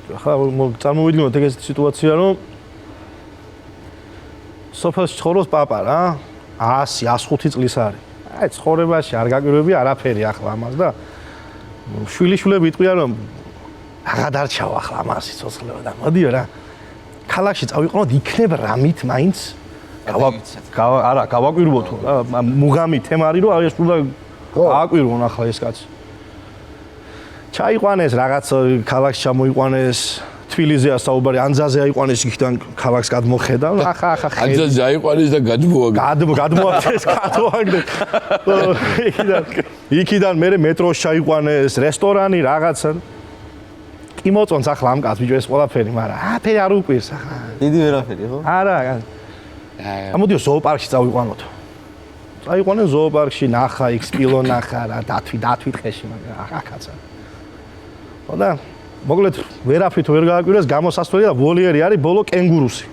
ხა წარმოვიდგინოთ ეგეთი სიტუაცია, რომ სოფელში ცხოვრობს პაპა რა, 100-105 წლის არის. აი ცხოვრებაში არ გაგვირვები არაფერი ახლა ამას და შვილიშვილები იტყვიან რომ აღარ დარჩაო ახლა ამას სიცოცხლეო და მოდიო რა. ქალაქში წავიყვანოთ იქნებ რამით მაინც გავაკვირვოთ რა მუღამი თემარი რომ აი სულ აკვირვონ ახლა ეს კაცი. ჩაიყვანეს რაღაც ქალაქში ჩამოიყვანეს თბილისზეა საუბარი ანძაზე აიყვანეს იქიდან ქალაქს გადმოხედა ახლა ანძაზე აიყვანეს და გადმოაგდეს იქიდან მე მეტროში ჩაიყვანეს რესტორანი რაღაცა კი მოწონს ახლა ამ კაცს ბიჭო ეს ყველაფერი მაგრამ აფერი არ უკვირს ახლა დიდი ვერაფერი ხო არა ამოდიო ზოოპარკში წავიყვანოთ წაიყვანე ზოოპარკში ნახა იქ სპილო ნახა რა დათვი ტყეში მაგრამ აქაცა ხოდა მოკლედ ვერაფრით ვერ გააკვირეს გამოსასვლელი და ვოლიერი არის ბოლო კენგურუსი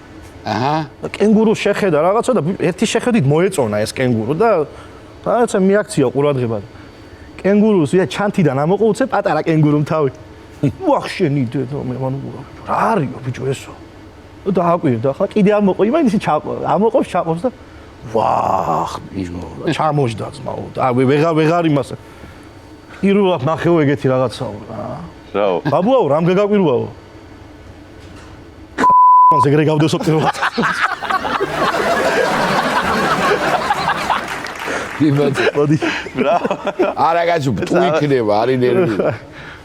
და კენგურუს შეხედა რაღაცა და ერთი შეხედით მოეწონა ეს კენგურუ და რაღაცა მიაქცია ყურადღება კენგურუსია ჩანთიდან ამოყოლცე პატარა კენგურუმ თავი ვახშენი დედო მე მანუ რა არისო ბიჭო ესო და აკვირდა ხა კიდე არ მოყო იმან ისე ამოყობს ჩაყობს და ვახ ბიჭო ჩამოждდა ძმაო და ვეღარ იმას პირველად ნახეო ეგეთი რაღაცაო რა რაო ბაბუაო რამ გაგაკვირვაო ეგრე გავდესო პირველად იმად მოდი არა გაჩუ თუ იქნება არის ნერვი